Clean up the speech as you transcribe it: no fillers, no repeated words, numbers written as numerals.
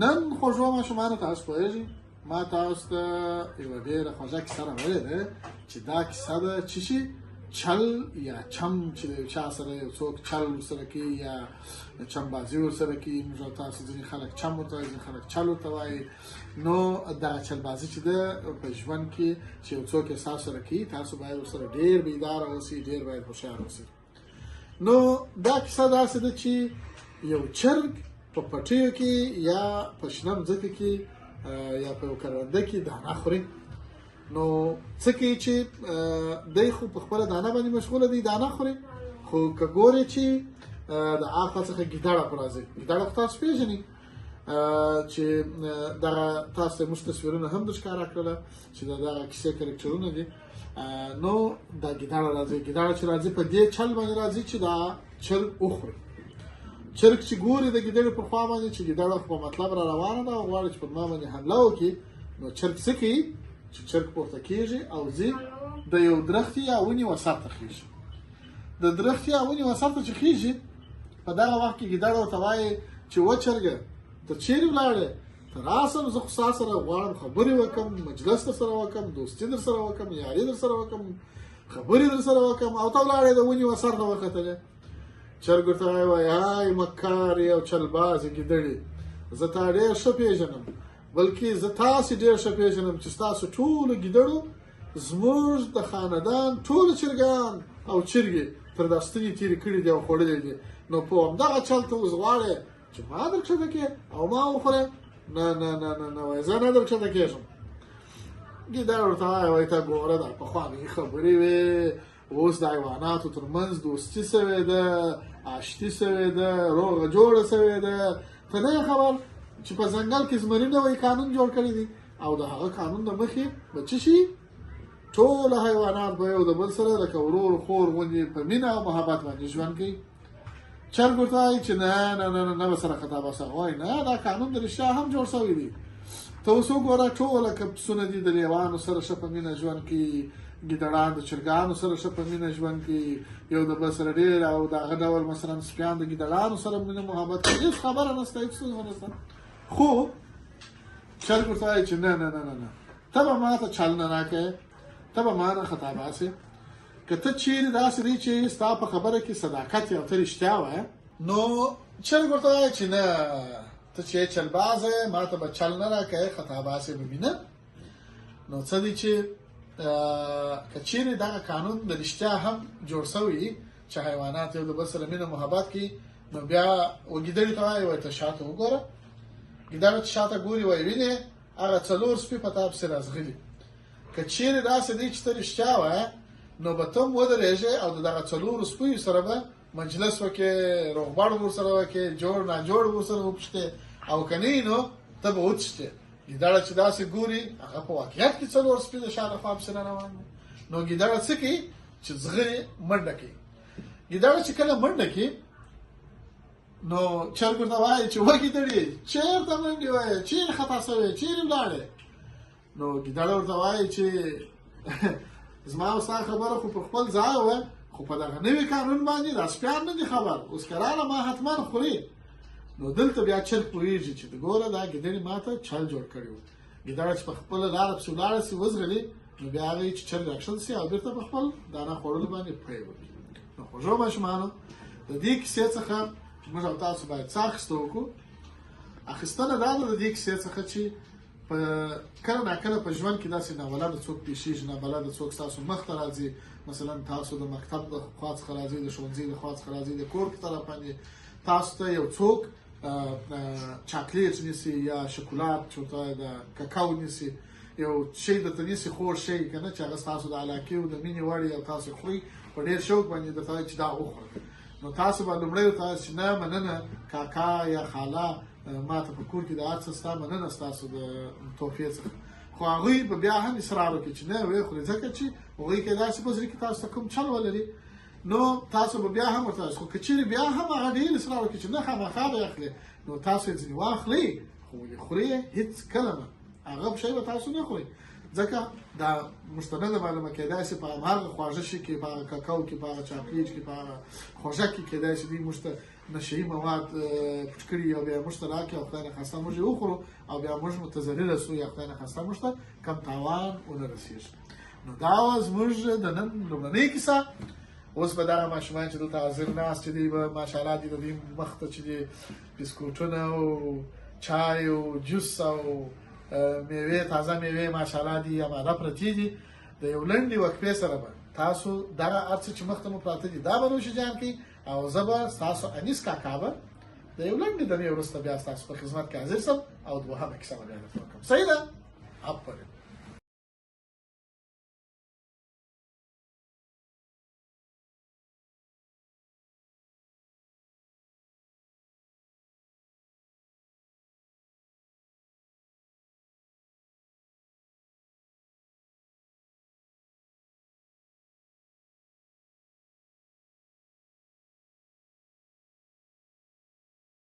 نن خوږو ماشومانو تاسو پوهېږئ ما تاسو ته یوه ډېره خوږه کیسه راوړې ده چې دا کیسه ده چې شي چل یا چم چې د یو چا سره یو څوک چل ورسره کوي یا چمبازي ورسره کوي موږ تاسو ځینې خلک چم ورته وایي ځینې خلک چل ورته وایي نو دغه چلبازي چې ده په ژوند کې چې یو څوک یې ستاسو سره کوي تاسو باید ورسره ډېر بیداره اوسئ ډېر باید هوښیار اوسئ نو دا کیسه داسې ده چې یو چرګ په پټیو کې یا په شنه مځکه کې یا په یو کرونده کې دانه خوري نو څه کوي چې دی خو په خپله دانه باندې مشغوله دی دانه خوري خو که ګورې چې د هاخوا څخه ګیدړه په راځي ګیدړه خو تاسو پېژنئ چې دغه تاسو ته موږ تصویرونه هم در ښکاره کړله چې د دغه کیسې کرکټرونه دي نو دا ګیدړه راځي ګیدړه چې راځي په دې چل باندې راځي چې دا چرګ وخوري چرګ چې ګوري د ګیدړې پر خوا باندې چې ګیدړه په مطلب را روانه ده او غواړي چې پر ما باندې حمله وکړي نو چرګ څه کوي چې چرګ پورته کېږي او ځي د یو درختي یا ونې وسط ته خېږي د درختي یا ونې وسط ته چې خېږي په دغه وخت کې ګیدړه ورته وایي چې و چرګه ته چیرې ولاړې ته راسه زه خو ستا سره غواړم خبرې وکړم مجلس در سره وکړم دوستي در سره وکړم یاري در سره وکړم خبرې در سره وکړم او ته ولاړې د ونې وسط ته وختلې چرګ ورته وایي های مکارې او چلبازې ګیدړې زه تا ډېر ښه پېژنم بلکې زه تاسې ډېر ښه پېژنم چې ستاسو ټولو ګیدړو زموږ د خاندان ټول چرګان او چرګې تر دا ستنې تېرې کړي دي او خوړلې دي نو په همدغه چل ته اوس غواړې چې ما در کښته کړې او ما وخورې نه نه نه نه نه وایي زه نه در کښته کېږم ګیدړ ورته وایي ته ګوره دا پخوانۍ خبرې وې اوس د حیواناتو ترمنځ دوستي سوې ده اشتي سوې ده روغه جوړه سوې ده ته نه یې خبر چې په ځنګل کې زمري نوی قانون جوړ کړی دی او د هغه قانون د مخې به څه شي ټول حیوانات به یو د بل سره لکه ورور خور غوندې په مینه او محبت باندې ژوند کوي چرګ ورته وایي چې نه نه نه نه به سره خطا بسه وایي نه دا قانون د رښتیا هم جوړ شوی دی ته اوس وګوره ټوله که پسونه دي د لیوانو سره ښه په مینه ژوند کوي ګیدړان د چرګانو سره ښه په مینه ژوند کوي یو د بل سره ډېر او د هغه ډول مثلا سپیان د ګیدړانو سره مینه محبت کوي هېڅ خبره نشته هېڅ ستونزه نشته خو چرګ ورته وایي چې نه نه نه نه نه ته به ما ته چل نه راکوې ته به ما نه خطا باسې که ته چیرې داسې دی چې ستا په خبره کې صداقت او ته رښتیا وایه نو چرګ ورته وایي چې نه ته چې چلباز یې ما ته به چل نه راکوې خطا باسې به وینه نو څه دی چې که چیرې دغه قانون د رښتیا هم جوړ شوی چې حیوانات یو د بل سره مینه محبت کوي نو بیا ګیدړې ته وایي ته شاته وګوره ګیدړه چې شاته ګوري وایي وینې هغه څلور سپي په تا پسې راځغلي که چیرې داسې دی چې ته رښتیا وایه نو به ته هم ودرېږې او د دغه څلورو سپیو سره به مجلس وکړې روغبړ ورسره وکړې جوړ ناجوړ ورسره وپوښتې او که نه نو ته به وتښتې ګیدړه چې داسې ګوري هغه په واقعیت کې څلور سپي د شا لخوا پسې روان دي نو ګیدړه څه کوي چې ځغلي منډه کوي ګیدړه چې کله منډه کوي نو چرګ ورته وایي چې وه ګیدړې چېرته منډې وایې چیرې خطا شوې چیرې ولاړې نو ګیدړه ورته وایي چې زما او ستا خبره خو په خپل ځای وه خو په دغه نوي قانون باندې دا سپیان نه دي خبر اوس که راله ما حتما خوري نو دلته بیا چرګ پوهېږي چې ګوره دا ګیدړې ما ته چل جوړ کړی و ګیدړه چې په خپله لاره پسې ولاړه سي وځغلي نو بیا هغه چې چرګ اکشن سي او بېرته په خپل دانه خوړلو باندې پیل وکړي نو خوږو ماشومانو د دې کیسې څخه موږ او تاسو باید څه اخیسته وکړو اخیستنه دا ده د دې کیسې څخه چې په کله ناکله په ژوند کې داسې نابلده څوک پېښېږي نابلده څوک ستاسو مخ ته راځي مثلا تاسو د مکتب د خوا څخه راځئ د ښوونځي د خوا څخه راځئ د کور په طرف باندې تاسو ته یو څوک چاکلیټ نیسي یا شکولات چې ورته د کاکاو نیسي یو شی درته نیسي خوږ شی که نه چې هغه ستاسو د علاقې او د مینې وړ او تاسو خورئ په ډېر شوق باندې درته وایي چې دا وخوره نو تاسو به لومړی ورته وایاست چې نه مننه کاکا یا خاله ما ته په کور کې د هر څه ستا مننه ستاسو د تحفې څخه خو هغوی به بیا هم اصرار وکړي چې نه ویې خوري ځکه چې هغوی کې داسې په زړه کې تاسو ته کوم چل ولري نو تاسو به بیا هم ورته وایاست خو که چیرې بیا هم هغه ډېر اصرار وکړي چې نه خامخا به یې اخلئ نو تاسو یې ځینې واخلئ خو ولې خورئ یې هېڅ کله نه هغه شی به تاسو نه خورئ ځکه دا موږ ته نه ده معلومه کېدای شي په هماغه خواږه شي کې په هغه کاکاو کې په هغه چاکلیټ کې په هغه خوږه کې کېدای شي دوی موږ ته نشهیي مواد پټ کړي او بیا موږ ته راکړي او خدای نخواسته موږ یې وخورو او بیا موږ متضرره سو یا خدای نخواسته موږ ته کم تاوان ونه رسېږي. نو دا وه زموږ د نن لومړنۍ کیسه. اوس به دغه ماشومان چې دلته حاضر ناست چې دی به ماشاءالله دي د دوی مخ ته چې دي بسکوټونه او چای او جوس او میوې تازه میوې ماشاءالله دي اماده پرتې دي. د یو لنډې وقفې سره به تاسو دغه هر څه چې مخته مو پراته دي دا به نوشجان کوي او زه به ستاسو انیس کاکا به د یو لنډې دمې وروسته بیا ستاسو په خدمت کې حاضر شم او دوهمه کیسه به بیا درته وکړم. صحیح ده؟ آفرین.